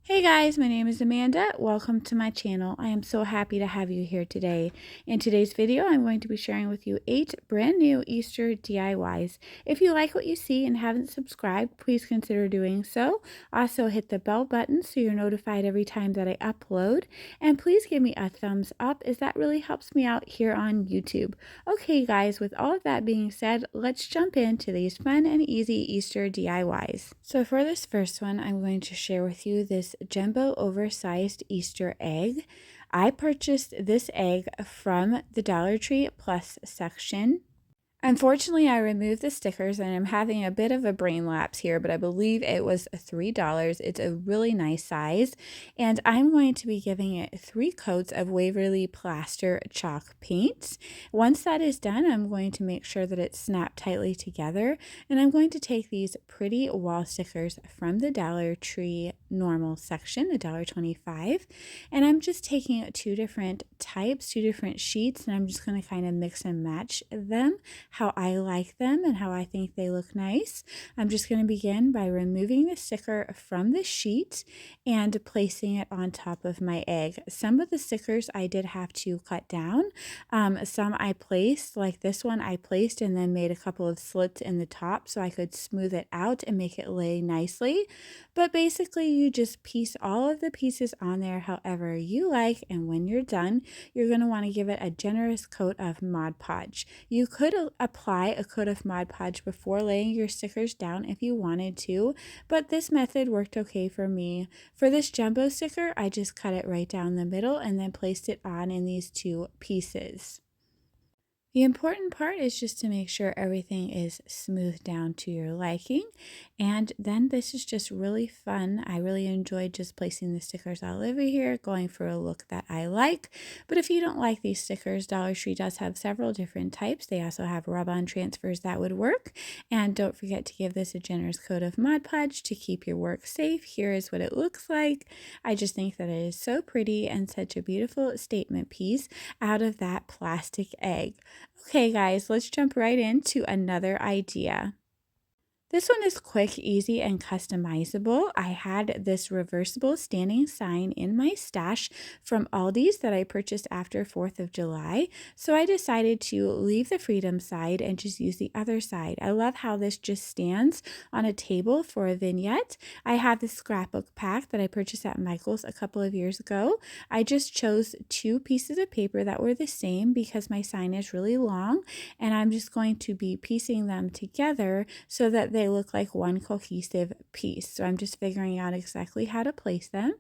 Hey guys, my name is Amanda. Welcome to my channel. I am so happy to have you here today. In today's video, I'm going to be sharing with you 8 brand new Easter DIYs. If you like what you see and haven't subscribed, please consider doing so. Also hit the bell button so you're notified every time that I upload. And please give me a thumbs up as that really helps me out here on YouTube. Okay guys, with all of that being said, let's jump into these fun and easy Easter DIYs. So for this first one, I'm going to share with you this jumbo oversized Easter egg. I purchased this egg from the Dollar Tree Plus section. Unfortunately, I removed the stickers and I'm having a bit of a brain lapse here, but I believe it was $3. It's a really nice size, and I'm going to be giving it 3 coats of Waverly Plaster Chalk paint. Once that is done, I'm going to make sure that it's snapped tightly together, and I'm going to take these pretty wall stickers from the Dollar Tree normal section, the $1.25, and I'm just taking 2 different types, 2 different sheets, and I'm just going to kind of mix and match them how I like them and how I think they look nice. I'm just going to begin by removing the sticker from the sheet and placing it on top of my egg. Some of the stickers I did have to cut down. Some I placed, like this one I placed and then made a couple of slits in the top so I could smooth it out and make it lay nicely. But basically you just piece all of the pieces on there however you like, and when you're done, you're going to want to give it a generous coat of Mod Podge. You could apply a coat of Mod Podge before laying your stickers down if you wanted to, but this method worked okay for me. For this jumbo sticker, I just cut it right down the middle and then placed it on in these 2 pieces. The important part is just to make sure everything is smoothed down to your liking, and then this is just really fun. I really enjoyed just placing the stickers all over here, going for a look that I like. But if you don't like these stickers, Dollar Tree does have several different types. They also have rub-on transfers that would work, and don't forget to give this a generous coat of Mod Podge to keep your work safe. Here is what it looks like. I just think that it is so pretty and such a beautiful statement piece out of that plastic egg. Okay guys, let's jump right into another idea. This one is quick, easy, and customizable. I had this reversible standing sign in my stash from Aldi's that I purchased after 4th of July. So I decided to leave the freedom side and just use the other side. I love how this just stands on a table for a vignette. I have this scrapbook pack that I purchased at Michael's a couple of years ago. I just chose 2 pieces of paper that were the same because my sign is really long, and I'm just going to be piecing them together so that they look like one cohesive piece. So I'm just figuring out exactly how to place them,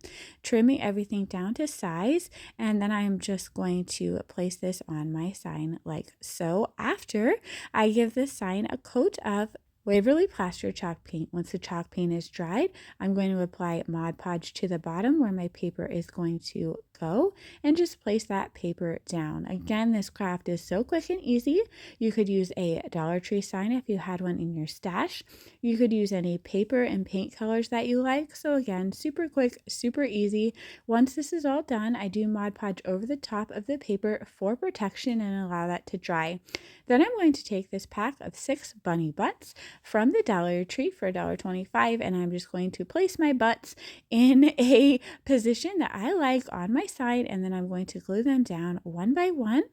trimming everything down to size, and then I'm just going to place this on my sign like so. After I give this sign a coat of Waverly Plaster Chalk Paint. Once the chalk paint is dried, I'm going to apply Mod Podge to the bottom where my paper is going to go and just place that paper down. Again, this craft is so quick and easy. You could use a Dollar Tree sign if you had one in your stash. You could use any paper and paint colors that you like. So again, super quick, super easy. Once this is all done, I do Mod Podge over the top of the paper for protection and allow that to dry. Then I'm going to take this pack of 6 bunny butts from the Dollar Tree for $1.25, and I'm just going to place my butts in a position that I like on my side, and then I'm going to glue them down one by one.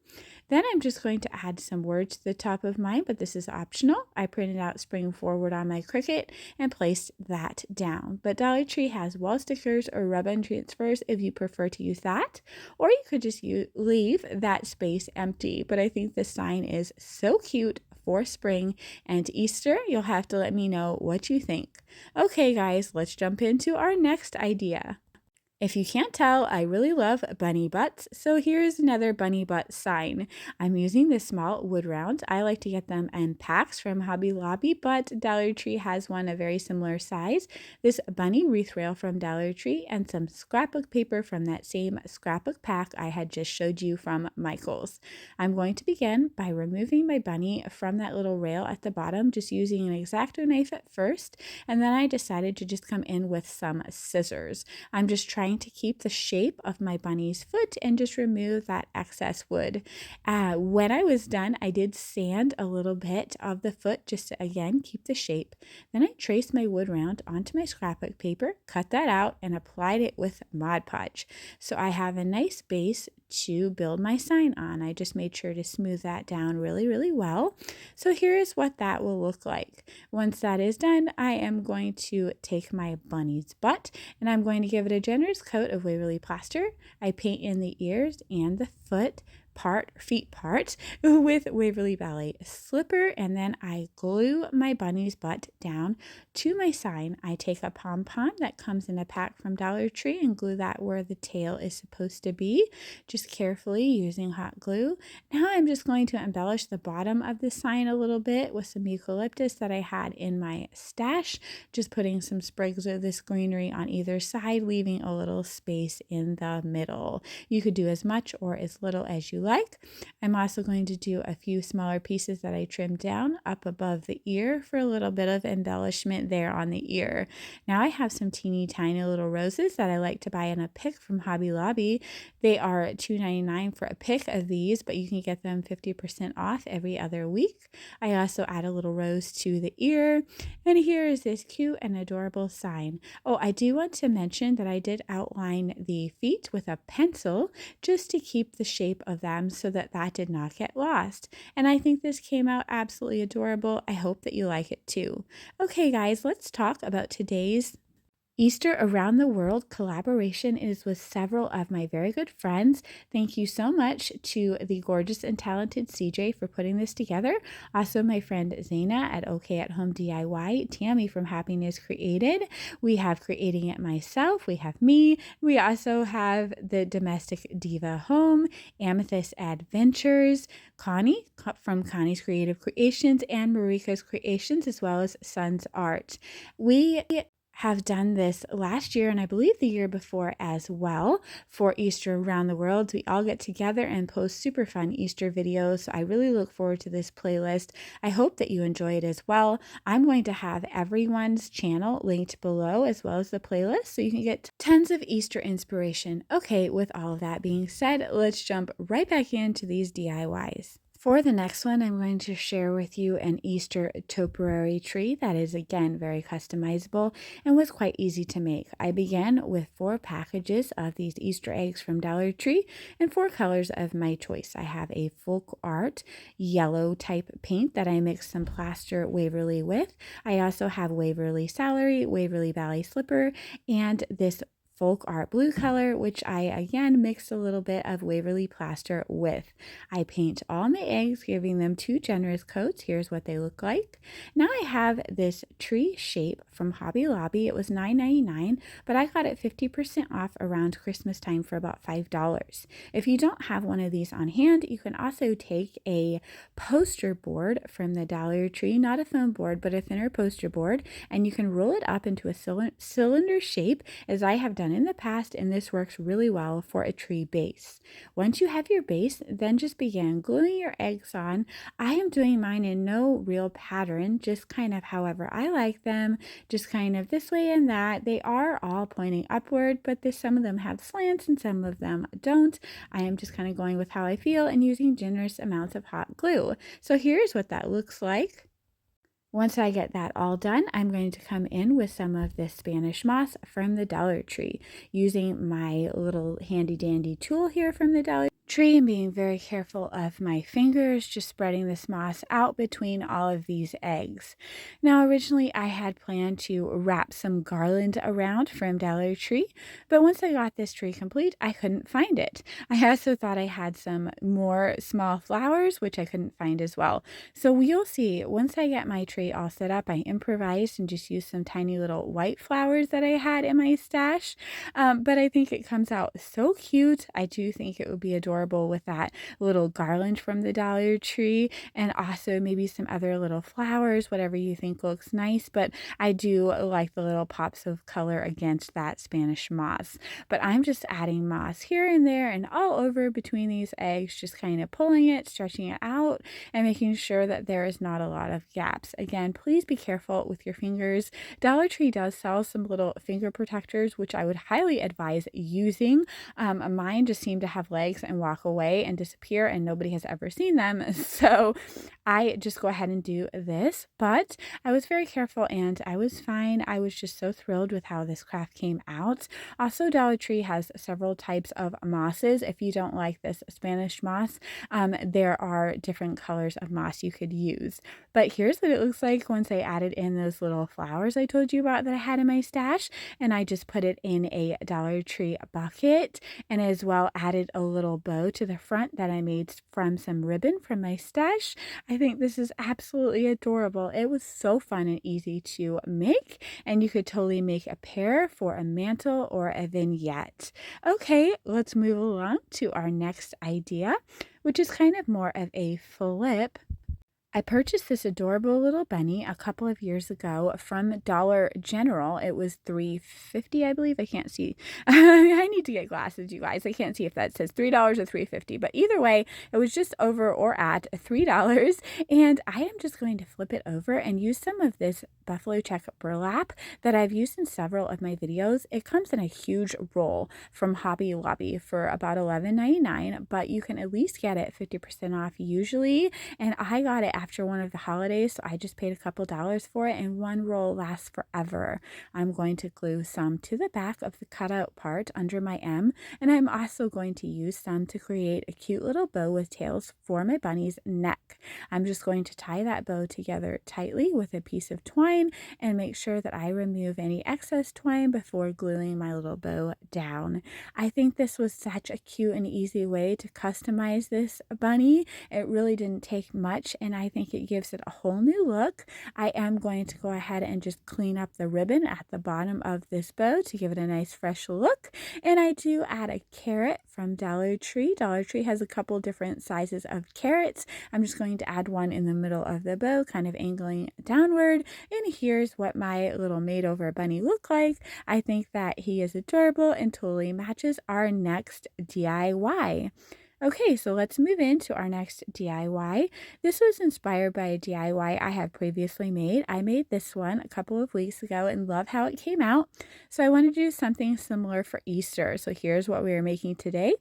Then I'm just going to add some words to the top of mine, but this is optional. I printed out Spring Forward on my Cricut and placed that down. But Dollar Tree has wall stickers or rub-on transfers if you prefer to use that, or you could just leave that space empty. But I think this sign is so cute for spring and Easter. You'll have to let me know what you think. Okay guys, let's jump into our next idea. If you can't tell, I really love bunny butts, so here's another bunny butt sign. I'm using this small wood round. I like to get them in packs from Hobby Lobby, but Dollar Tree has one a very similar size. This bunny wreath rail from Dollar Tree and some scrapbook paper from that same scrapbook pack I had just showed you from Michael's. I'm going to begin by removing my bunny from that little rail at the bottom, just using an X-Acto knife at first, and then I decided to just come in with some scissors. I'm just trying going to keep the shape of my bunny's foot and just remove that excess wood. When I was done, I did sand a little bit of the foot just to, again, keep the shape. Then I traced my wood round onto my scrapbook paper, cut that out, and applied it with Mod Podge. So I have a nice base to build my sign on. I just made sure to smooth that down really, really well. So here is what that will look like. Once that is done, I am going to take my bunny's butt and I'm going to give it a generous coat of Waverly plaster. I paint in the ears and the feet part with Waverly Ballet slipper, and then I glue my bunny's butt down to my sign. I take a pom-pom that comes in a pack from Dollar Tree and glue that where the tail is supposed to be, just carefully using hot glue. Now I'm just going to embellish the bottom of the sign a little bit with some eucalyptus that I had in my stash, just putting some sprigs of this greenery on either side, leaving a little space in the middle. You could do as much or as little as you like. I'm also going to do a few smaller pieces that I trimmed down up above the ear for a little bit of embellishment there on the ear. Now I have some teeny tiny little roses that I like to buy in a pick from Hobby Lobby. They are $2.99 for a pick of these, but you can get them 50% off every other week. I also add a little rose to the ear, and here is this cute and adorable sign. Oh, I do want to mention that I did outline the feet with a pencil just to keep the shape of them so that did not get lost. And I think this came out absolutely adorable. I hope that you like it too. Okay, guys, let's talk about today's Easter Around the World collaboration. Is with several of my very good friends. Thank you so much to the gorgeous and talented CJ for putting this together. Also, my friend Zaina at OK at Home DIY, Tammy from Happiness Created. We have Creating It Myself. We have me. We also have the Domestic Diva Home, Amethyst Adventures, Connie from Connie's Creative Creations, and Marika's Creations, as well as Sun's Art. We have done this last year and I believe the year before as well for Easter Around the World. We all get together and post super fun Easter videos. So I really look forward to this playlist. I hope that you enjoy it as well. I'm going to have everyone's channel linked below as well as the playlist so you can get tons of Easter inspiration. Okay, with all of that being said, let's jump right back into these DIYs. For the next one, I'm going to share with you an Easter topiary tree that is, again, very customizable and was quite easy to make. I began with 4 packages of these Easter eggs from Dollar Tree and 4 colors of my choice. I have a folk art yellow type paint that I mixed some plaster Waverly with. I also have Waverly celery, Waverly Ballet slipper, and this folk art blue color, which I again mixed a little bit of Waverly plaster with. I paint all my eggs, giving them 2 generous coats. Here's what they look like. Now I have this tree shape from Hobby Lobby. It was $9.99, but I got it 50% off around Christmas time for about $5. If you don't have one of these on hand, you can also take a poster board from the Dollar Tree, not a foam board, but a thinner poster board, and you can roll it up into a cylinder shape, as I have done in the past, and this works really well for a tree base. Once you have your base, then just begin gluing your eggs on. I am doing mine in no real pattern, just kind of however I like them, just kind of this way and that. They are all pointing upward, but some of them have slants and some of them don't. I am just kind of going with how I feel and using generous amounts of hot glue. So here's what that looks like. Once I get that all done, I'm going to come in with some of this Spanish moss from the Dollar Tree, using my little handy dandy tool here from the Dollar Tree and being very careful of my fingers, just spreading this moss out between all of these eggs. Now, originally I had planned to wrap some garland around from Dollar Tree, but once I got this tree complete, I couldn't find it. I also thought I had some more small flowers, which I couldn't find as well. So you'll see, once I get my tree all set up, I improvised and just used some tiny little white flowers that I had in my stash. But I think it comes out so cute. I do think it would be adorable adorable with that little garland from the Dollar Tree, and also maybe some other little flowers, whatever you think looks nice. But I do like the little pops of color against that Spanish moss. But I'm just adding moss here and there and all over between these eggs, just kind of pulling it, stretching it out, and making sure that there is not a lot of gaps. Again, please be careful with your fingers. Dollar Tree does sell some little finger protectors, which I would highly advise using. Mine just seem to have legs and walk away and disappear, and nobody has ever seen them. So I just go ahead and do this. But I was very careful and I was fine. I was just so thrilled with how this craft came out. Also, Dollar Tree has several types of mosses. If you don't like this Spanish moss, there are different colors of moss you could use. But here's what it looks like once I added in those little flowers I told you about that I had in my stash. And I just put it in a Dollar Tree bucket, and as well added a little bow to the front that I made from some ribbon from my stash. I think this is absolutely adorable. It was so fun and easy to make, and you could totally make a pair for a mantle or a vignette. Okay, let's move along to our next idea, which is kind of more of a flip. I purchased this adorable little bunny a couple of years ago from Dollar General. It was $3.50, I believe. I can't see. I need to get glasses, you guys. I can't see if that says $3 or $3.50. But either way, it was just over or at $3. And I am just going to flip it over and use some of this buffalo check burlap that I've used in several of my videos. It comes in a huge roll from Hobby Lobby for about $11.99, but you can at least get it 50% off usually. And I got it after one of the holidays, so I just paid a couple dollars for it, and one roll lasts forever. I'm going to glue some to the back of the cutout part under my M, and I'm also going to use some to create a cute little bow with tails for my bunny's neck. I'm just going to tie that bow together tightly with a piece of twine and make sure that I remove any excess twine before gluing my little bow down. I think this was such a cute and easy way to customize this bunny. It really didn't take much, and I think it gives it a whole new look. I am going to go ahead and just clean up the ribbon at the bottom of this bow to give it a nice fresh look. And I do add a carrot from Dollar Tree. Dollar Tree has a couple different sizes of carrots. I'm just going to add one in the middle of the bow, kind of angling downward. And here's what my little made over bunny look like. I think that he is adorable and totally matches our next DIY. Okay, so let's move into our next DIY. This was inspired by a DIY I have previously made. I made this one a couple of weeks ago and love how it came out. So I wanted to do something similar for Easter. So here's what we are making today.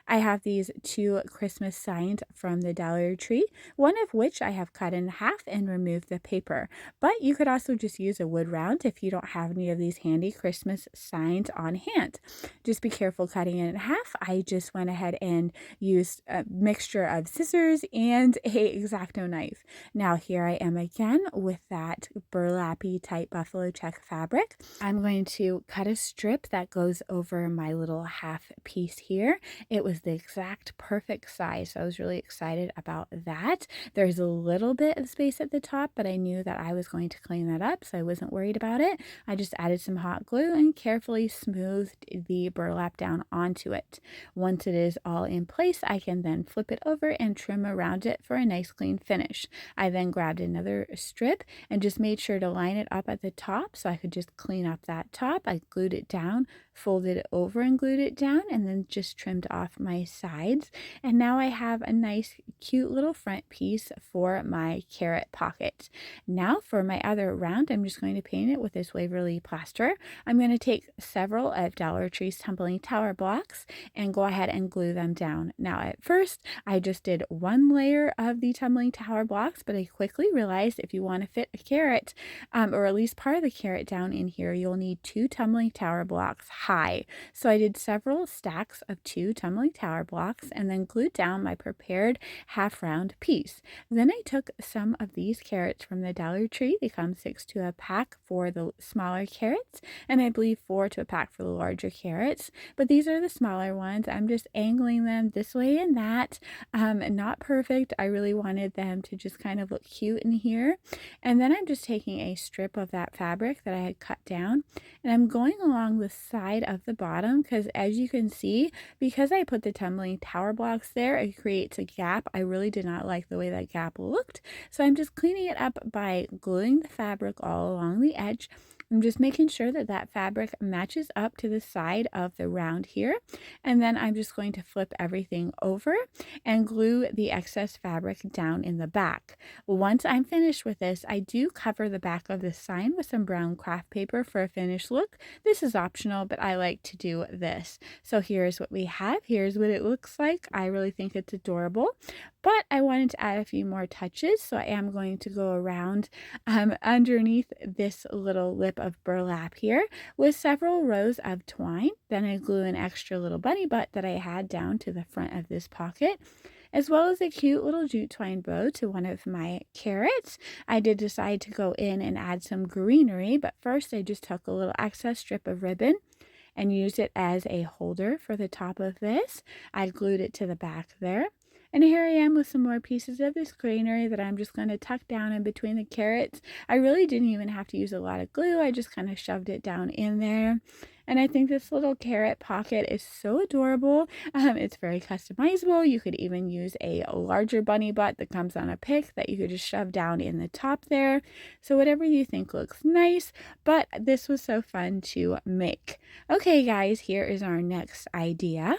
I have these 2 Christmas signs from the Dollar Tree, one of which I have cut in half and removed the paper. But you could also just use a wood round if you don't have any of these handy Christmas signs on hand. Just be careful cutting it in half. I just went ahead and used a mixture of scissors and a X-Acto knife. Now here I am again with that burlappy type buffalo check fabric. I'm going to cut a strip that goes over my little half piece here. It was the exact perfect size, so I was really excited about that. There's a little bit of space at the top, but I knew that I was going to clean that up, so I wasn't worried about it. I just added some hot glue and carefully smoothed the burlap down onto it. Once it is all in place, I can then flip it over and trim around it for a nice clean finish. I then grabbed another strip and just made sure to line it up at the top so I could just clean up that top. I glued it down, folded it over and glued it down, and then just trimmed off my sides. And now I have a nice cute little front piece for my carrot pocket. Now for my other round, I'm just going to paint it with this Waverly plaster. I'm going to take several of Dollar Tree's tumbling tower blocks and go ahead and glue them down. Now at first I just did one layer of the tumbling tower blocks, but I quickly realized if you want to fit a carrot or at least part of the carrot down in here, you'll need 2 tumbling tower blocks high. So I did several stacks of 2 tumbling tower blocks and then glued down my prepared half round piece. Then I took some of these carrots from the Dollar Tree. They come 6 to a pack for the smaller carrots, and I believe 4 to a pack for the larger carrots, but these are the smaller ones. I'm just angling them this way and that. Not perfect. I really wanted them to just kind of look cute in here. And then I'm just taking a strip of that fabric that I had cut down, and I'm going along the side of the bottom because as you can see, because I put put the tumbling tower blocks there, it creates a gap. I really did not like the way that gap looked, so I'm just cleaning it up by gluing the fabric all along the edge. I'm just making sure that that fabric matches up to the side of the round here, and then I'm just going to flip everything over and glue the excess fabric down in the back. Once I'm finished with this, I do cover the back of the sign with some brown craft paper for a finished look. This is optional, but I like to do this. So here's what we have. Here's what it looks like. I really think it's adorable, but I wanted to add a few more touches, so I am going to go around underneath this little lip of burlap here with several rows of twine. Then I glue an extra little bunny butt that I had down to the front of this pocket, as well as a cute little jute twine bow to one of my carrots. I did decide to go in and add some greenery, but first I just took a little excess strip of ribbon and used it as a holder for the top of this. I glued it to the back there. And here I am with some more pieces of this greenery that I'm just going to tuck down in between the carrots. I really didn't even have to use a lot of glue. I just kind of shoved it down in there. And I think this little carrot pocket is so adorable. It's very customizable. You could even use a larger bunny butt that comes on a pick that you could just shove down in the top there. So whatever you think looks nice, but this was so fun to make. Okay, guys, here is our next idea.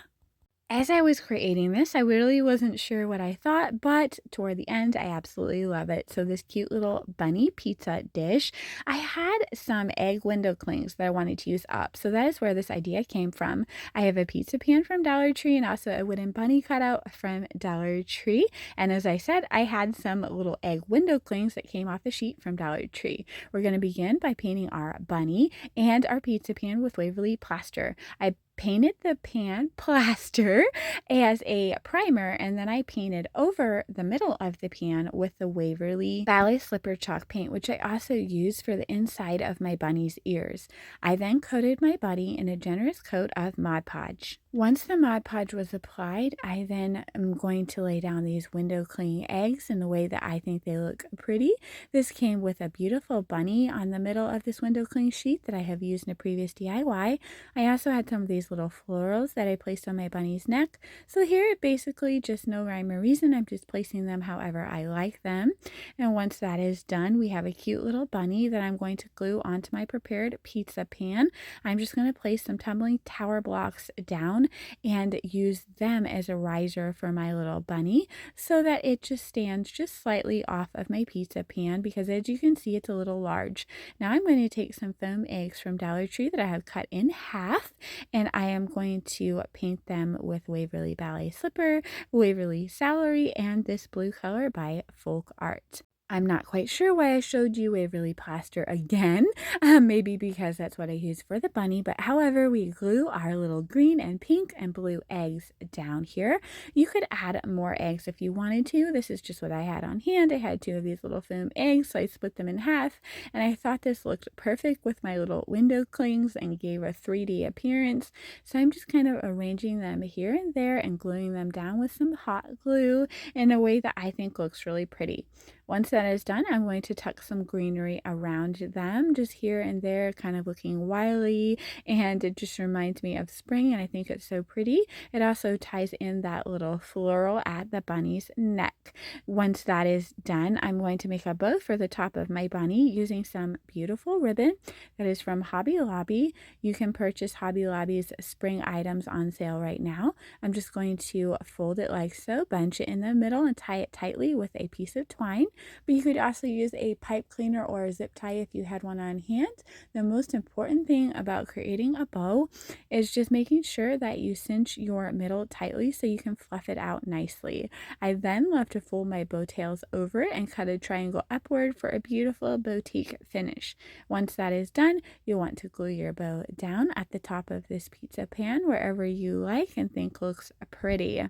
As I was creating this, I really wasn't sure what I thought, but toward the end, I absolutely love it. So this cute little bunny pizza dish, I had some egg window clings that I wanted to use up. So that is where this idea came from. I have a pizza pan from Dollar Tree and also a wooden bunny cutout from Dollar Tree. And as I said, I had some little egg window clings that came off the sheet from Dollar Tree. We're going to begin by painting our bunny and our pizza pan with Waverly plaster. I painted the pan plaster as a primer, and then I painted over the middle of the pan with the Waverly Ballet Slipper chalk paint, which I also used for the inside of my bunny's ears. I then coated my bunny in a generous coat of Mod Podge. Once the Mod Podge was applied, I then am going to lay down these window cling eggs in the way that I think they look pretty. This came with a beautiful bunny on the middle of this window cling sheet that I have used in a previous DIY. I also had some of these little florals that I placed on my bunny's neck. So here, basically just no rhyme or reason. I'm just placing them however I like them. And once that is done, we have a cute little bunny that I'm going to glue onto my prepared pizza pan. I'm just going to place some tumbling tower blocks down and use them as a riser for my little bunny so that it just stands just slightly off of my pizza pan, because as you can see, it's a little large. Now I'm going to take some foam eggs from Dollar Tree that I have cut in half, and I am going to paint them with Waverly Ballet Slipper, Waverly Celery, and this blue color by Folk Art. I'm not quite sure why I showed you Waverly plaster again, maybe because that's what I use for the bunny, but however, we glue our little green and pink and blue eggs down here. You could add more eggs if you wanted to. This is just what I had on hand. I had 2 of these little foam eggs, so I split them in half, and I thought this looked perfect with my little window clings and gave a 3D appearance. So I'm just kind of arranging them here and there and gluing them down with some hot glue in a way that I think looks really pretty. Once that is done, I'm going to tuck some greenery around them, just here and there, kind of looking wily, and it just reminds me of spring, and I think it's so pretty. It also ties in that little floral at the bunny's neck. Once that is done, I'm going to make a bow for the top of my bunny using some beautiful ribbon that is from Hobby Lobby. You can purchase Hobby Lobby's spring items on sale right now. I'm just going to fold it like so, bunch it in the middle, and tie it tightly with a piece of twine. But you could also use a pipe cleaner or a zip tie if you had one on hand. The most important thing about creating a bow is just making sure that you cinch your middle tightly so you can fluff it out nicely. I then love to fold my bow tails over it and cut a triangle upward for a beautiful boutique finish. Once that is done, you'll want to glue your bow down at the top of this pizza pan wherever you like and think looks pretty.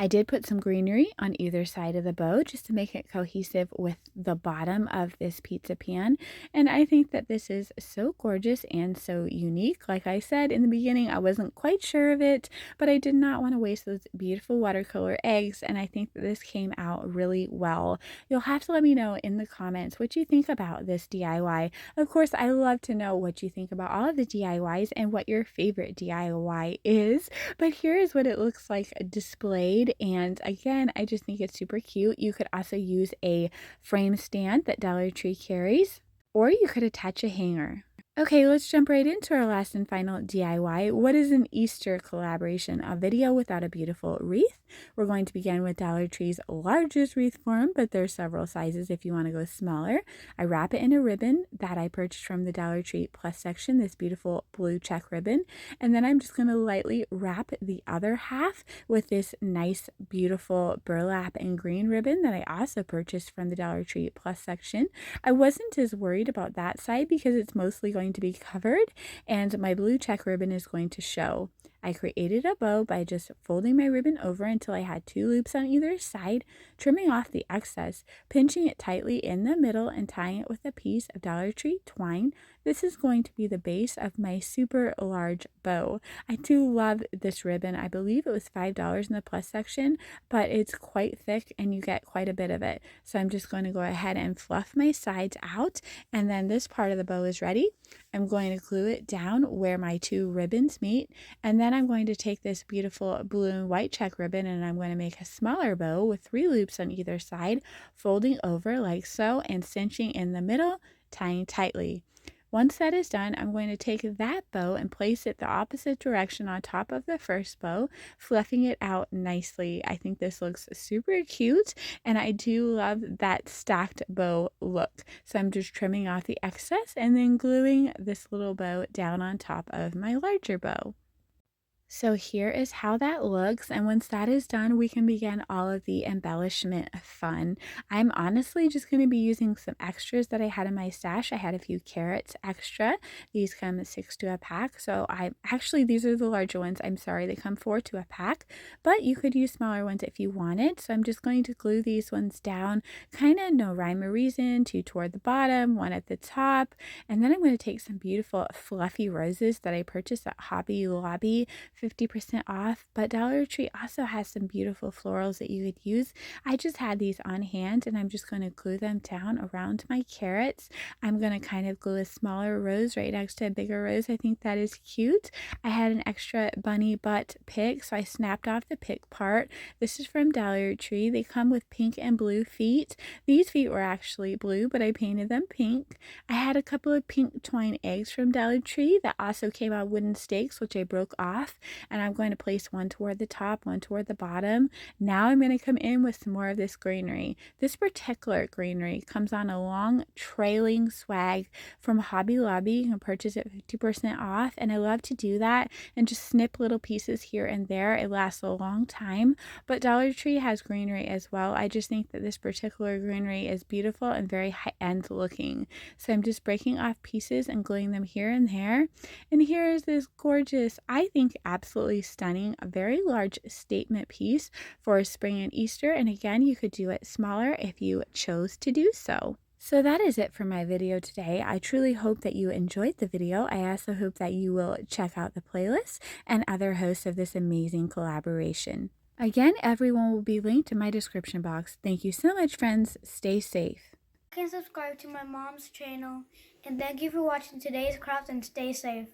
I did put some greenery on either side of the bow just to make it cohesive with the bottom of this pizza pan. And I think that this is so gorgeous and so unique. Like I said in the beginning, I wasn't quite sure of it, but I did not want to waste those beautiful watercolor eggs. And I think that this came out really well. You'll have to let me know in the comments what you think about this DIY. Of course, I love to know what you think about all of the DIYs and what your favorite DIY is. But here is what it looks like displayed. And again, I just think it's super cute. You could also use a frame stand that Dollar Tree carries, or you could attach a hanger. Okay, let's jump right into our last and final DIY. What is an Easter collaboration? A video without a beautiful wreath. We're going to begin with Dollar Tree's largest wreath form, but there's several sizes if you want to go smaller. I wrap it in a ribbon that I purchased from the Dollar Tree Plus section, this beautiful blue check ribbon. And then I'm just going to lightly wrap the other half with this nice, beautiful burlap and green ribbon that I also purchased from the Dollar Tree Plus section. I wasn't as worried about that side because it's mostly going to be covered and my blue check ribbon is going to show. I created a bow by just folding my ribbon over until I had 2 loops on either side, trimming off the excess, pinching it tightly in the middle and tying it with a piece of Dollar Tree twine. This is going to be the base of my super large bow. I do love this ribbon. I believe it was $5 in the Plus section, but it's quite thick and you get quite a bit of it. So I'm just going to go ahead and fluff my sides out, and then this part of the bow is ready. I'm going to glue it down where my 2 ribbons meet, and then I'm going to take this beautiful blue and white check ribbon and I'm going to make a smaller bow with 3 loops on either side, folding over like so and cinching in the middle, tying tightly. Once that is done, I'm going to take that bow and place it the opposite direction on top of the first bow, fluffing it out nicely. I think this looks super cute, and I do love that stacked bow look. So I'm just trimming off the excess and then gluing this little bow down on top of my larger bow. So here is how that looks, and once that is done, we can begin all of the embellishment fun. I'm honestly just going to be using some extras that I had in my stash. I had a few carrots extra. These come 6 to a pack, so these are the larger ones. I'm sorry, they come 4 to a pack, but you could use smaller ones if you wanted. So I'm just going to glue these ones down, kind of no rhyme or reason, 2 toward the bottom, 1 at the top, and then I'm going to take some beautiful fluffy roses that I purchased at Hobby Lobby, 50% off, but Dollar Tree also has some beautiful florals that you could use. I just had these on hand and I'm just going to glue them down around my carrots. I'm going to kind of glue a smaller rose right next to a bigger rose. I think that is cute. I had an extra bunny butt pick, so I snapped off the pick part. This is from Dollar Tree. They come with pink and blue feet. These feet were actually blue, but I painted them pink. I had a couple of pink twine eggs from Dollar Tree that also came on wooden stakes, which I broke off. And I'm going to place 1 toward the top, 1 toward the bottom. Now I'm going to come in with some more of this greenery. This particular greenery comes on a long trailing swag from Hobby Lobby. You can purchase it 50% off, and I love to do that and just snip little pieces here and there. It lasts a long time, but Dollar Tree has greenery as well. I just think that this particular greenery is beautiful and very high-end looking. So I'm just breaking off pieces and gluing them here and there. And here is this gorgeous, I think, absolutely stunning, a very large statement piece for spring and Easter. And again, you could do it smaller if you chose to do so. So that is it for my video today. I truly hope that you enjoyed the video. I also hope that you will check out the playlist and other hosts of this amazing collaboration. Again, everyone will be linked in my description box. Thank you so much, friends. Stay safe. You can subscribe to my mom's channel, and thank you for watching today's craft and stay safe.